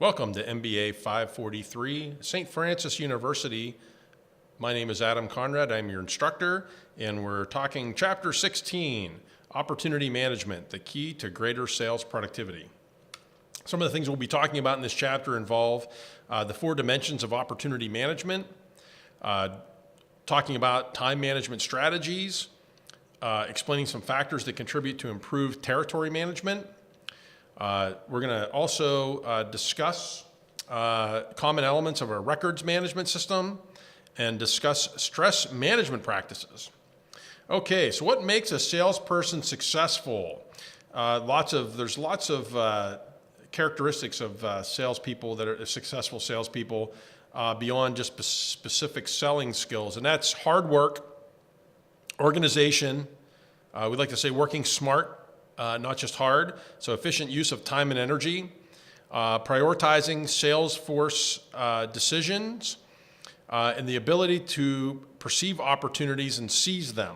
Welcome to MBA 543, St. Francis University. My name is Adam Conrad. I'm your instructor, and we're talking Chapter 16, Opportunity Management, the Key to Greater Sales Productivity. Some of the things we'll be talking about in this chapter involve the four dimensions of opportunity management, talking about time management strategies, explaining some factors that contribute to improved territory management. We're going to also discuss common elements of our records management system and discuss stress management practices. Okay, so what makes a salesperson successful? There's lots of characteristics of salespeople that are successful salespeople beyond just specific selling skills, and that's hard work, organization. We'd like to say working smart. Not just hard, so efficient use of time and energy, prioritizing sales force decisions, and the ability to perceive opportunities and seize them.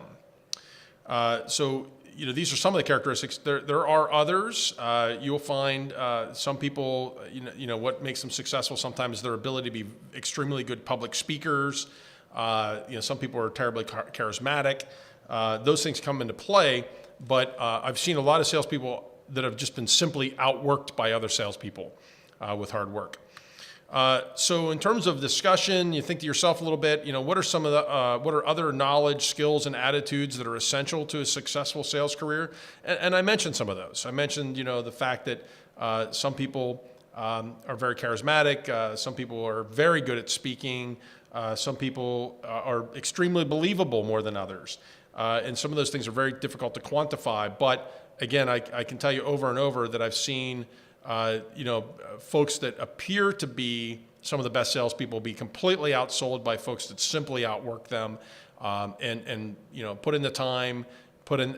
These are some of the characteristics. There are others. You'll find some people, what makes them successful sometimes is their ability to be extremely good public speakers. Some people are terribly charismatic. Those things come into play. But I've seen a lot of salespeople that have just been simply outworked by other salespeople with hard work. So in terms of discussion, you think to yourself a little bit, what are other knowledge, skills, and attitudes that are essential to a successful sales career? And I mentioned some of those. I mentioned, the fact that some people are very charismatic. Some people are very good at speaking. Some people are extremely believable more than others. And some of those things are very difficult to quantify. But again, I can tell you over and over that I've seen, folks that appear to be some of the best salespeople be completely outsold by folks that simply outwork them, and put in the time,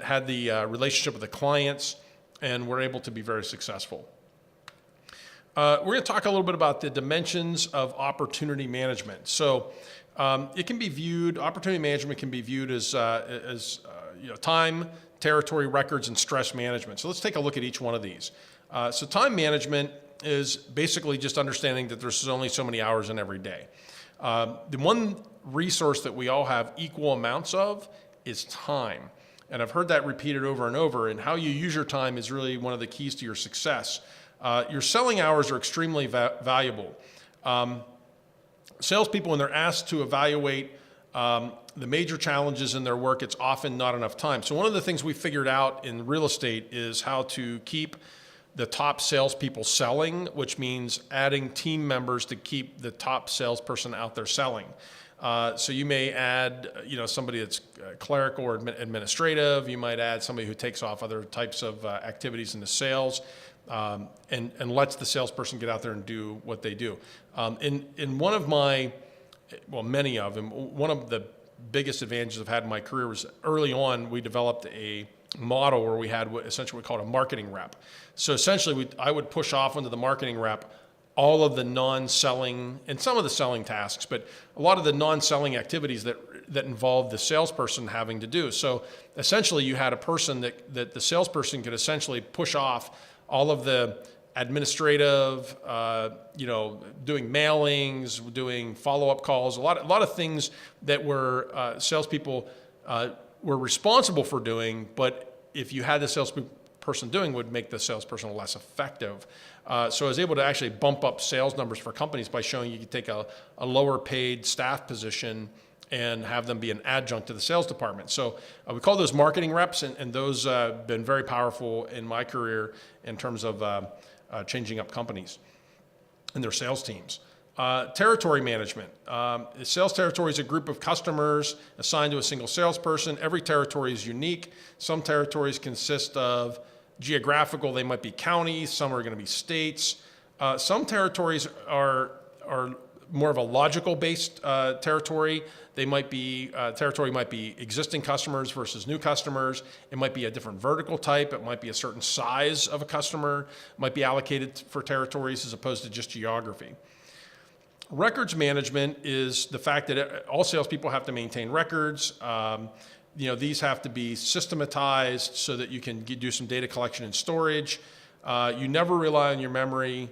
had the relationship with the clients, and were able to be very successful. We're going to talk a little bit about the dimensions of opportunity management. So. Opportunity management can be viewed as time, territory, records, and stress management. So let's take a look at each one of these. So time management is basically just understanding that there's only so many hours in every day. The one resource that we all have equal amounts of is time. And I've heard that repeated over and over, and how you use your time is really one of the keys to your success. Your selling hours are extremely valuable. Salespeople, when they're asked to evaluate the major challenges in their work, it's often not enough time. So one of the things we figured out in real estate is how to keep the top salespeople selling, which means adding team members to keep the top salesperson out there selling. So you may add, somebody that's clerical or administrative. You might add somebody who takes off other types of activities in the sales. And lets the salesperson get out there and do what they do. In one of many of them, one of the biggest advantages I've had in my career was early on we developed a model where we had essentially what we called a marketing rep. So essentially I would push off onto the marketing rep all of the non-selling and some of the selling tasks, but a lot of the non-selling activities that involved the salesperson having to do. So essentially you had a person that the salesperson could essentially push off all of the administrative, doing mailings, doing follow-up calls, a lot of things that were salespeople were responsible for doing, but if you had the salesperson doing, would make the salesperson less effective. So I was able to actually bump up sales numbers for companies by showing you could take a lower paid staff position and have them be an adjunct to the sales department. So we call those marketing reps, and those have been very powerful in my career in terms of changing up companies and their sales teams. Territory management. Sales territory is a group of customers assigned to a single salesperson. Every territory is unique. Some territories consist of geographical, they might be counties, some are going to be states. Some territories are more of a logical based territory. Territory might be existing customers versus new customers. It might be a different vertical type. It might be a certain size of a customer. It might be allocated for territories as opposed to just geography. Records management is the fact that all salespeople have to maintain records. These have to be systematized so that you can do some data collection and storage. You never rely on your memory.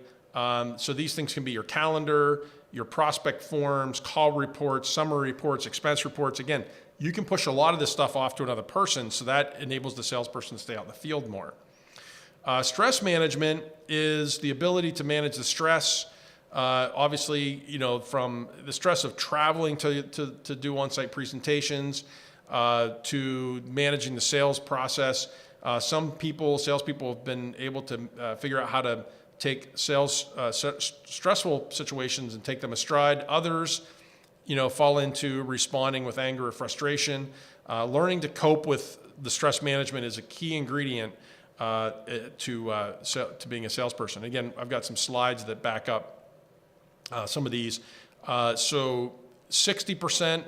So these things can be your calendar, your prospect forms, call reports, summary reports, expense reports. Again, you can push a lot of this stuff off to another person, so that enables the salesperson to stay out in the field more. Stress management is the ability to manage the stress. Obviously, from the stress of traveling to do on-site presentations, to managing the sales process. Salespeople have been able to figure out how to take stressful situations and take them astride. Others, fall into responding with anger or frustration. Learning to cope with the stress management is a key ingredient to being a salesperson. Again, I've got some slides that back up some of these. So 60%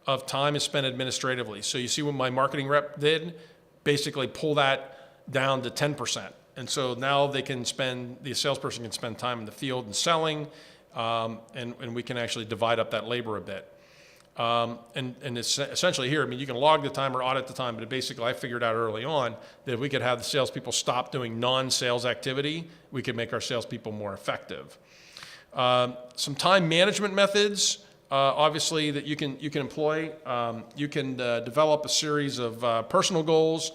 of time is spent administratively. So you see what my marketing rep did? Basically pull that down to 10%. And so now the salesperson can spend time in the field and selling, and we can actually divide up that labor a bit. And it's essentially here, you can log the time or audit the time, but basically I figured out early on that if we could have the salespeople stop doing non-sales activity, we could make our salespeople more effective. Some time management methods, obviously, that you can employ. You can develop a series of personal goals,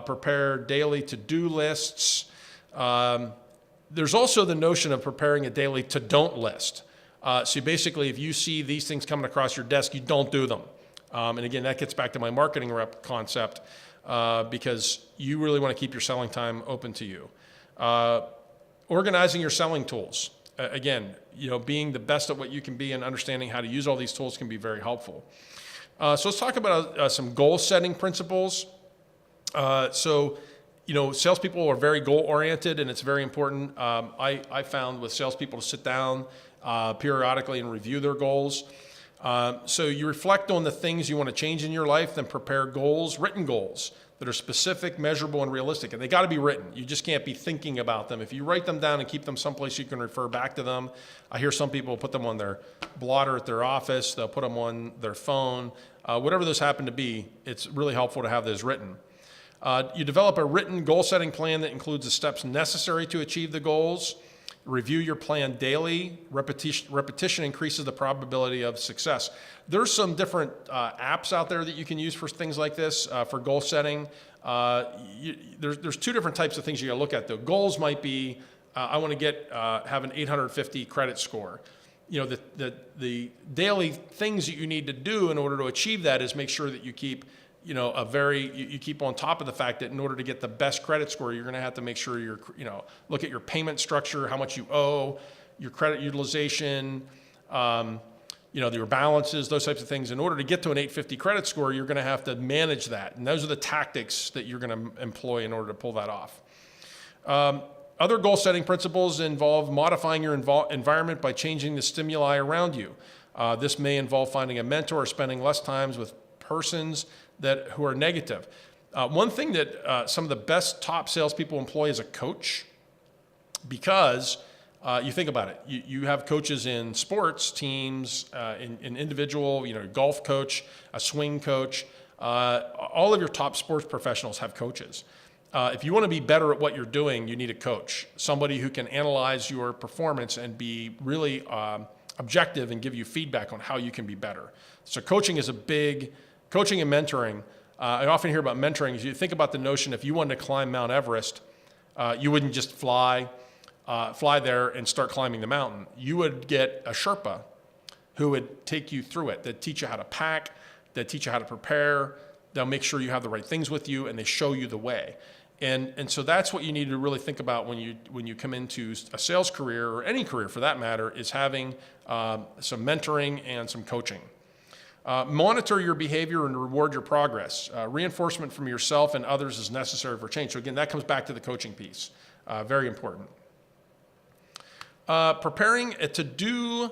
prepare daily to-do lists. There's also the notion of preparing a daily to-don't list. So basically, if you see these things coming across your desk, you don't do them. And again, that gets back to my marketing rep concept, because you really want to keep your selling time open to you. Organizing your selling tools. Again, being the best at what you can be and understanding how to use all these tools can be very helpful. So let's talk about some goal setting principles. Salespeople are very goal oriented, and it's very important. I found with salespeople to sit down periodically and review their goals. So you reflect on the things you want to change in your life, then prepare goals, written goals that are specific, measurable, and realistic. And they got to be written. You just can't be thinking about them. If you write them down and keep them someplace you can refer back to them. I hear some people put them on their blotter at their office. They'll put them on their phone. Whatever those happen to be, it's really helpful to have those written. You develop a written goal-setting plan that includes the steps necessary to achieve the goals. Review your plan daily. Repetition increases the probability of success. There's some different apps out there that you can use for things like this, for goal setting. There's two different types of things you gotta look at though. Goals might be, I want to have an 850 credit score. The daily things that you need to do in order to achieve that is make sure that you keep you keep on top of the fact that in order to get the best credit score, you're going to have to make sure look at your payment structure, how much you owe, your credit utilization, your balances, those types of things. In order to get to an 850 credit score, you're going to have to manage that. And those are the tactics that you're going to employ in order to pull that off. Other goal setting principles involve modifying your environment by changing the stimuli around you. This may involve finding a mentor or spending less time with persons who are negative. One thing that some of the best top salespeople employ is a coach, because you think about it. You have coaches in sports teams, in individual, golf coach, a swing coach. All of your top sports professionals have coaches. If you want to be better at what you're doing, you need a coach, somebody who can analyze your performance and be really objective and give you feedback on how you can be better. So coaching is coaching and mentoring. I often hear about mentoring. If you think about the notion, if you wanted to climb Mount Everest, you wouldn't just fly there and start climbing the mountain. You would get a Sherpa who would take you through it. They'd teach you how to pack. They'd teach you how to prepare. They'll make sure you have the right things with you, and they show you the way. And so that's what you need to really think about when you come into a sales career, or any career for that matter, is having some mentoring and some coaching. Monitor your behavior and reward your progress. Reinforcement from yourself and others is necessary for change. So again, that comes back to the coaching piece. Very important. Preparing a to-do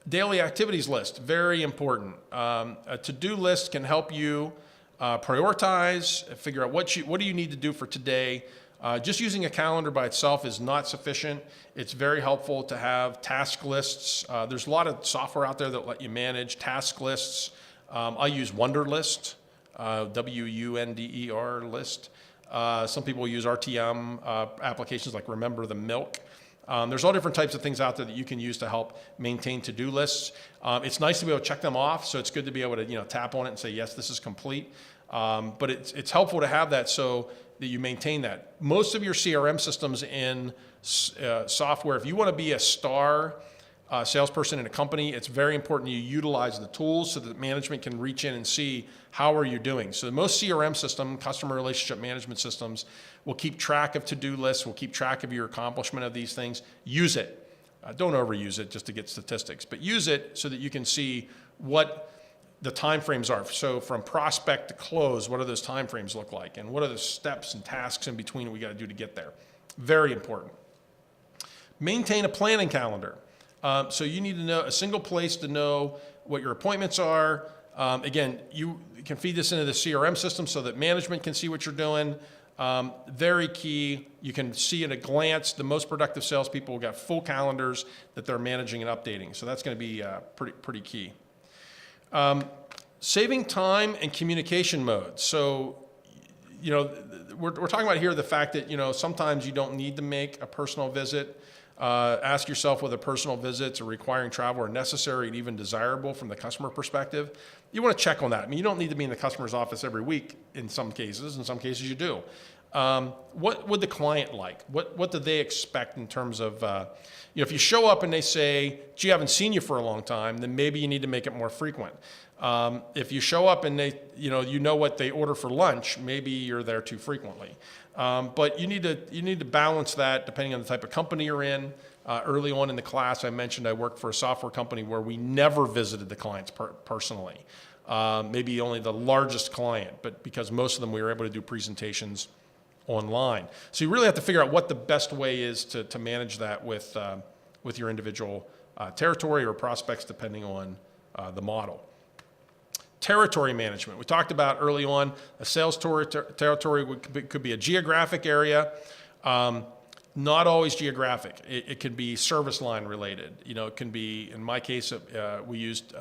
daily activities list. Very important. A to-do list can help you prioritize, figure out what do you need to do for today. Just using a calendar by itself is not sufficient. It's very helpful to have task lists. There's a lot of software out there that let you manage task lists. I use Wunderlist, W-U-N-D-E-R list. Some people use RTM applications like Remember the Milk. There's all different types of things out there that you can use to help maintain to-do lists. It's nice to be able to check them off, so it's good to be able to tap on it and say, yes, this is complete. But it's helpful to have that so that you maintain that. Most of your CRM systems in software, if you want to be a star salesperson in a company, it's very important you utilize the tools so that management can reach in and see how are you doing. So most CRM system, customer relationship management systems, will keep track of to-do lists, will keep track of your accomplishment of these things. Use it. Don't overuse it just to get statistics, but use it so that you can see what the time frames are. So from prospect to close, what do those time frames look like? And what are the steps and tasks in between we got to do to get there? Very important. Maintain a planning calendar. So you need to know a single place to know what your appointments are. Again, you can feed this into the CRM system so that management can see what you're doing. Very key. You can see at a glance the most productive salespeople got full calendars that they're managing and updating. So that's going to be pretty key. Saving time and communication modes. So, we're talking about here the fact that, sometimes you don't need to make a personal visit. Ask yourself whether personal visits or requiring travel are necessary and even desirable from the customer perspective. You want to check on that. I mean, you don't need to be in the customer's office every week in some cases. In some cases you do. What would the client like? What do they expect in terms of, if you show up and they say, gee, I haven't seen you for a long time, then maybe you need to make it more frequent. If you show up and they, you know what they order for lunch, maybe you're there too frequently. But you need to balance that depending on the type of company you're in. Early on in the class, I mentioned I worked for a software company where we never visited the clients personally. Maybe only the largest client, but because most of them we were able to do presentations online. So you really have to figure out what the best way is to manage that with your individual territory or prospects, depending on the model. Territory management. We talked about early on, a sales territory could be a geographic area, not always geographic. It could be service line related. It can be, in my case, we used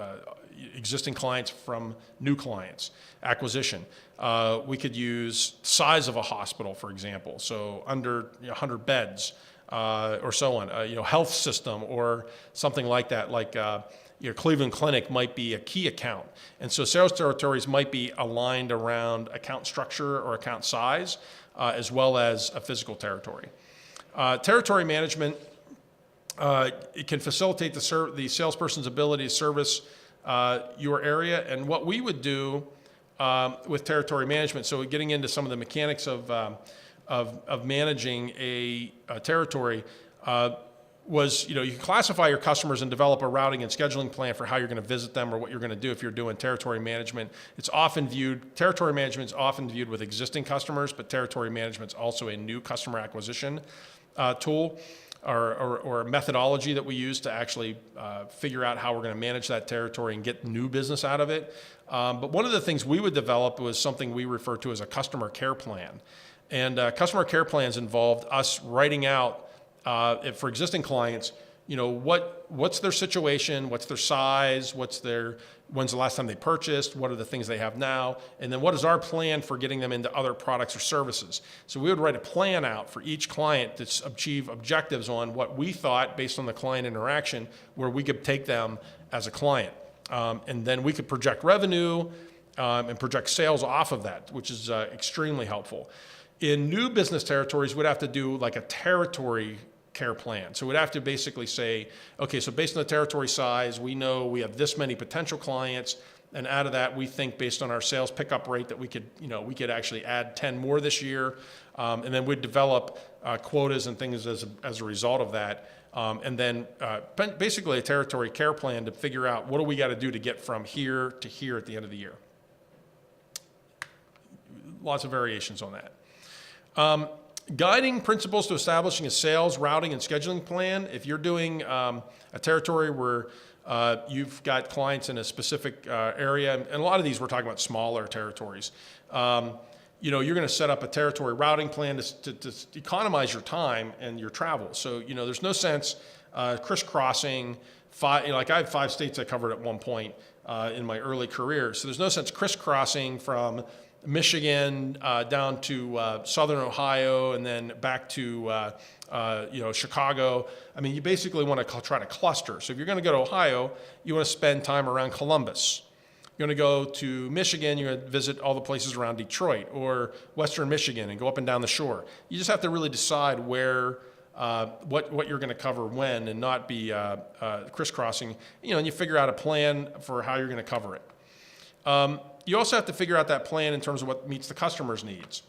existing clients from new clients, acquisition. We could use size of a hospital, for example, so under 100 beds or so on, health system or something like that, like your Cleveland Clinic might be a key account. And so sales territories might be aligned around account structure or account size, as well as a physical territory. Territory management, it can facilitate the salesperson's ability to service your area. And what we would do with territory management, so getting into some of the mechanics of managing a territory, was, you can classify your customers and develop a routing and scheduling plan for how you're going to visit them or what you're going to do if you're doing territory management. Territory management is often viewed with existing customers, but territory management is also a new customer acquisition tool or methodology that we use to actually figure out how we're going to manage that territory and get new business out of it. But one of the things we would develop was something we refer to as a customer care plan. And customer care plans involved us writing out for existing clients, what's their situation, what's their size, when's the last time they purchased, what are the things they have now, and then what is our plan for getting them into other products or services. So we would write a plan out for each client to achieve objectives on what we thought, based on the client interaction, where we could take them as a client. And then we could project revenue and project sales off of that, which is extremely helpful. In new business territories, we'd have to do like a territory care plan. So we'd have to basically say, okay, so based on the territory size, we know we have this many potential clients, and out of that, we think based on our sales pickup rate that we could actually add 10 more this year, and then we'd develop quotas and things as a result of that, and then basically a territory care plan to figure out what do we got to do to get from here to here at the end of the year. Lots of variations on that. Guiding principles to establishing a sales, routing, and scheduling plan. If you're doing a territory where you've got clients in a specific area, and a lot of these we're talking about smaller territories, you're going to set up a territory routing plan to economize your time and your travel. So, there's no sense crisscrossing. I have 5 states I covered at one point in my early career. So there's no sense crisscrossing from Michigan down to Southern Ohio, and then back to Chicago. I mean, you basically want to try to cluster. So if you're going to go to Ohio, you want to spend time around Columbus. You're going to go to Michigan, you're going to visit all the places around Detroit or Western Michigan and go up and down the shore. You just have to really decide where, what you're going to cover when, and not be crisscrossing. And you figure out a plan for how you're going to cover it. You also have to figure out that plan in terms of what meets the customer's needs.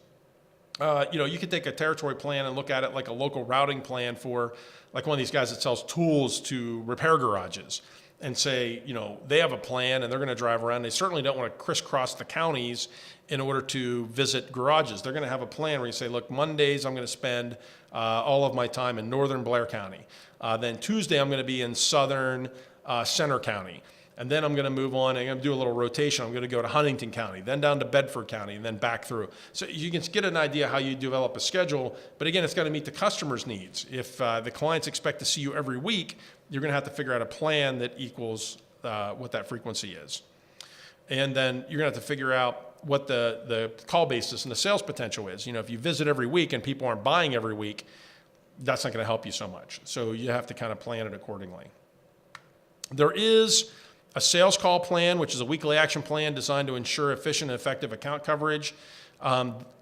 You could take a territory plan and look at it like a local routing plan for like one of these guys that sells tools to repair garages, and say, they have a plan and they're going to drive around. They certainly don't want to crisscross the counties in order to visit garages. They're going to have a plan where you say, look, Mondays I'm going to spend all of my time in northern Blair County. Then Tuesday I'm going to be in southern Center County. And then I'm going to move on, and I'm going to do a little rotation. I'm going to go to Huntington County, then down to Bedford County, and then back through. So you can get an idea how you develop a schedule, but again, it's got to meet the customer's needs. If the clients expect to see you every week, you're going to have to figure out a plan that equals what that frequency is. And then you're going to have to figure out what the call basis and the sales potential is. If you visit every week and people aren't buying every week, that's not going to help you so much. So you have to kind of plan it accordingly. There is a sales call plan, which is a weekly action plan designed to ensure efficient and effective account coverage.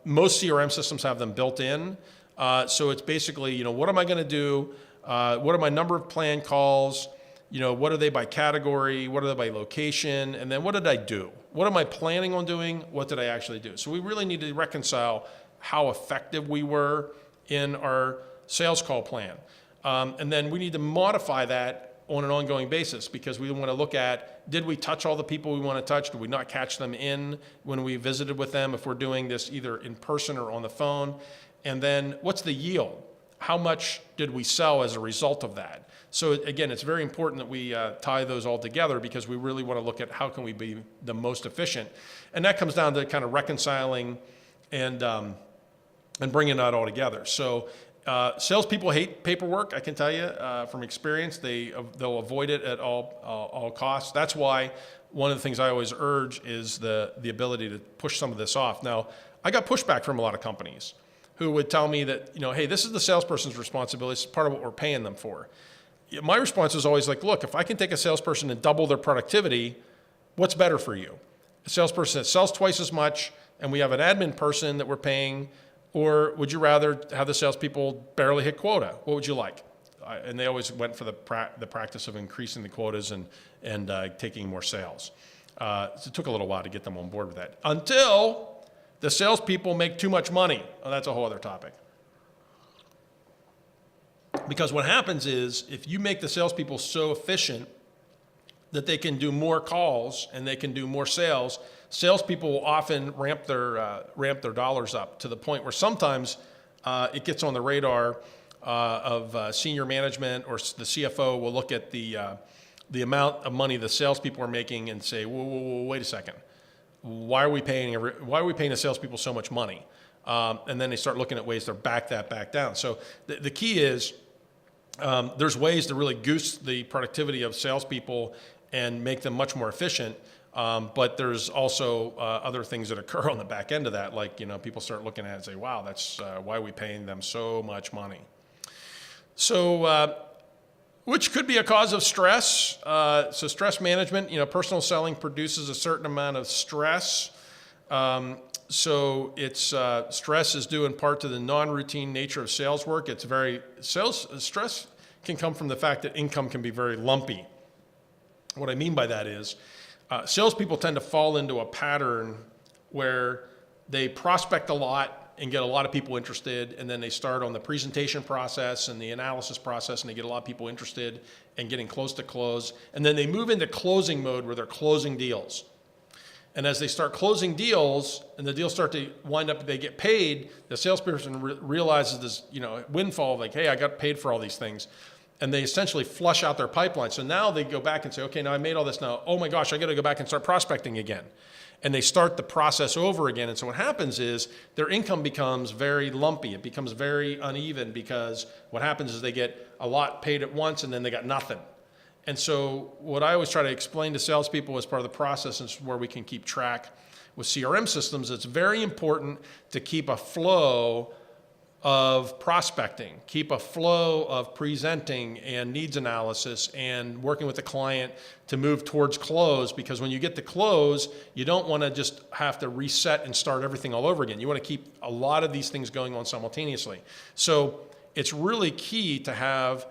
Most CRM systems have them built in. So it's basically, what am I going to do? What are my number of planned calls? What are they by category? What are they by location? And then what did I do? What am I planning on doing? What did I actually do? So we really need to reconcile how effective we were in our sales call plan. And then we need to modify that on an ongoing basis, because we want to look at, did we touch all the people we want to touch? Did we not catch them in when we visited with them, if we're doing this either in person or on the phone? And then what's the yield? How much did we sell as a result of that? So again, it's very important that we tie those all together, because we really want to look at how can we be the most efficient. And that comes down to kind of reconciling and bringing that all together. So salespeople hate paperwork, I can tell you from experience. They'll avoid it at all costs. That's why one of the things I always urge is the ability to push some of this off. Now, I got pushback from a lot of companies who would tell me that, hey, this is the salesperson's responsibility. It's part of what we're paying them for. My response is always like, look, if I can take a salesperson and double their productivity, what's better for you? A salesperson that sells twice as much and we have an admin person that we're paying, or would you rather have the salespeople barely hit quota? What would you like? And they always went for the practice of increasing the quotas and taking more sales. So it took a little while to get them on board with that, until the salespeople make too much money. Oh, that's a whole other topic. Because what happens is, if you make the salespeople so efficient that they can do more calls and they can do more sales, salespeople will often ramp their dollars up to the point where sometimes it gets on the radar of senior management, or the CFO will look at the amount of money the salespeople are making and say, whoa, wait a second. Why are we paying the salespeople so much money? And then they start looking at ways to back that back down. So the key is, there's ways to really goose the productivity of salespeople and make them much more efficient. But there's also other things that occur on the back end of that. Like, people start looking at it and say, wow, that's why are we paying them so much money? So, which could be a cause of stress. So stress management, personal selling produces a certain amount of stress. So it's stress is due in part to the non-routine nature of sales work. Stress can come from the fact that income can be very lumpy. What I mean by that is, salespeople tend to fall into a pattern where they prospect a lot and get a lot of people interested, and then they start on the presentation process and the analysis process, and they get a lot of people interested and getting close to close, and then they move into closing mode where they're closing deals. And as they start closing deals and the deals start to wind up, they get paid, the salesperson realizes this, windfall of like, hey, I got paid for all these things. And they essentially flush out their pipeline. So now they go back and say, okay, now I made all this now. Oh my gosh, I got to go back and start prospecting again. And they start the process over again. And so what happens is their income becomes very lumpy. It becomes very uneven, because what happens is they get a lot paid at once and then they got nothing. And so what I always try to explain to salespeople as part of the process is where we can keep track. With CRM systems, it's very important to keep a flow of prospecting, keep a flow of presenting and needs analysis and working with the client to move towards close, because when you get to close, you don't want to just have to reset and start everything all over again. You want to keep a lot of these things going on simultaneously. So it's really key to have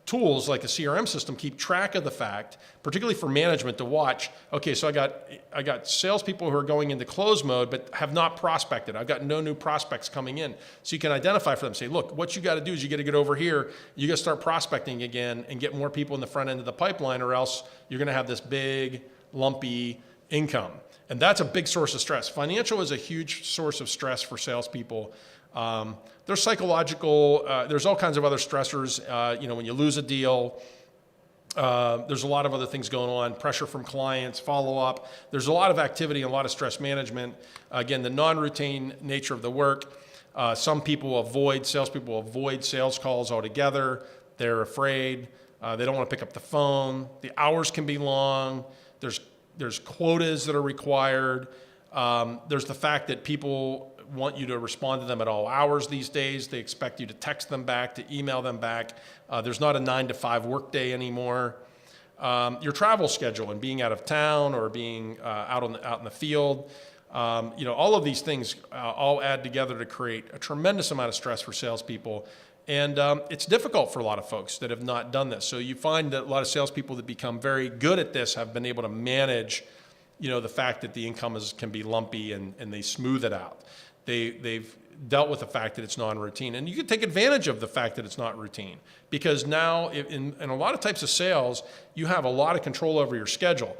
tools like a CRM system keep track of the fact, particularly for management, to watch, okay, so I got salespeople who are going into close mode but have not prospected. I've got no new prospects coming in. So you can identify for them, say, look, what you got to do is you got to get over here, you got to start prospecting again and get more people in the front end of the pipeline, or else you're going to have this big, lumpy income. And that's a big source of stress. Financial is a huge source of stress for salespeople. There's psychological, there's all kinds of other stressors. When you lose a deal, there's a lot of other things going on, pressure from clients, follow-up. There's a lot of activity and a lot of stress management. Again, the non-routine nature of the work. Some people salespeople avoid sales calls altogether. They're afraid. They don't want to pick up the phone. The hours can be long. There's quotas that are required. There's the fact that people want you to respond to them at all hours these days. They expect you to text them back, to email them back. There's not a 9-to-5 workday anymore. Your travel schedule and being out of town or being out in the field, all of these things all add together to create a tremendous amount of stress for salespeople. And it's difficult for a lot of folks that have not done this. So you find that a lot of salespeople that become very good at this have been able to manage, the fact that the income can be lumpy, and they smooth it out. They've dealt with the fact that it's non-routine. And you can take advantage of the fact that it's not routine, because now in a lot of types of sales, you have a lot of control over your schedule.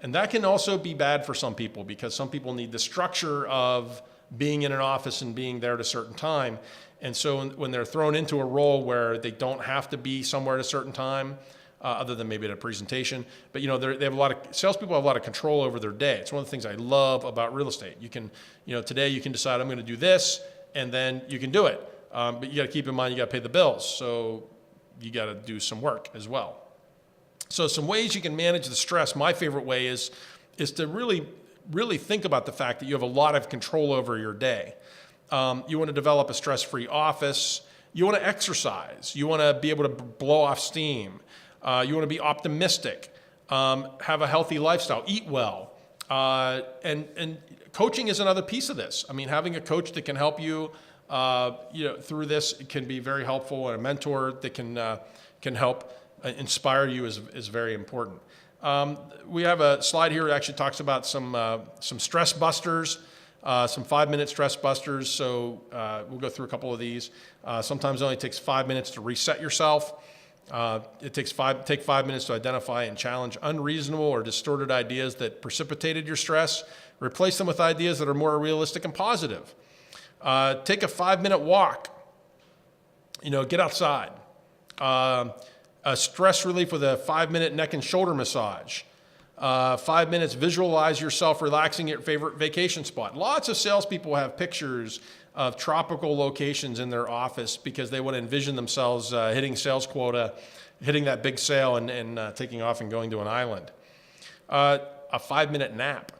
And that can also be bad for some people, because some people need the structure of being in an office and being there at a certain time. And so when they're thrown into a role where they don't have to be somewhere at a certain time, other than maybe at a presentation, but they have salespeople have a lot of control over their day. It's one of the things I love about real estate. You can, today you can decide I'm going to do this, and then you can do it. But you got to keep in mind you got to pay the bills, so you got to do some work as well. So some ways you can manage the stress. My favorite way is to really think about the fact that you have a lot of control over your day. You want to develop a stress-free office. You want to exercise. You want to be able to blow off steam. You want to be optimistic, have a healthy lifestyle, eat well. And coaching is another piece of this. I mean, having a coach that can help you, through this can be very helpful, and a mentor that can help inspire you is very important. We have a slide here that actually talks about some stress busters. Some 5-minute stress busters. So we'll go through a couple of these. Sometimes it only takes 5 minutes to reset yourself. Take 5 minutes to identify and challenge unreasonable or distorted ideas that precipitated your stress. Replace them with ideas that are more realistic and positive. Take a 5-minute walk. Get outside. A stress relief with a 5-minute neck and shoulder massage. 5 minutes, visualize yourself relaxing at your favorite vacation spot. Lots of salespeople have pictures of tropical locations in their office because they want to envision themselves hitting sales quota, hitting that big sale, and taking off and going to an island. A 5-minute nap.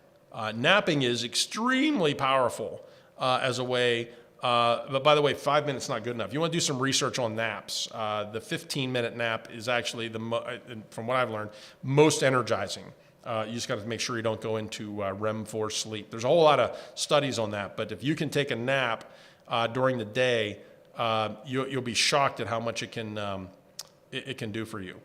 Napping is extremely powerful as a way, but by the way, 5 minutes is not good enough. You want to do some research on naps. The 15-minute nap is actually, from what I've learned, most energizing. You just got to make sure you don't go into REM 4 sleep. There's a whole lot of studies on that, but if you can take a nap during the day, you'll be shocked at how much it can do for you.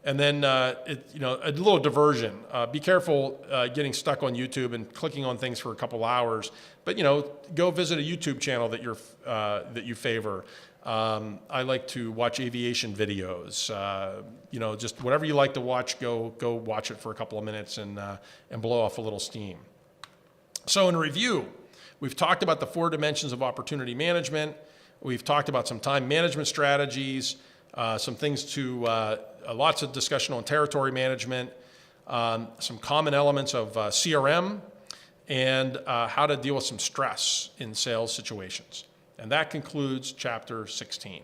And then a little diversion. Be careful getting stuck on YouTube and clicking on things for a couple hours. But go visit a YouTube channel that you favor. I like to watch aviation videos. Just whatever you like to watch, go watch it for a couple of minutes and blow off a little steam. So in review, we've talked about the 4 dimensions of opportunity management. We've talked about some time management strategies, some things to lots of discussion on territory management, some common elements of CRM, and how to deal with some stress in sales situations. And that concludes chapter 16.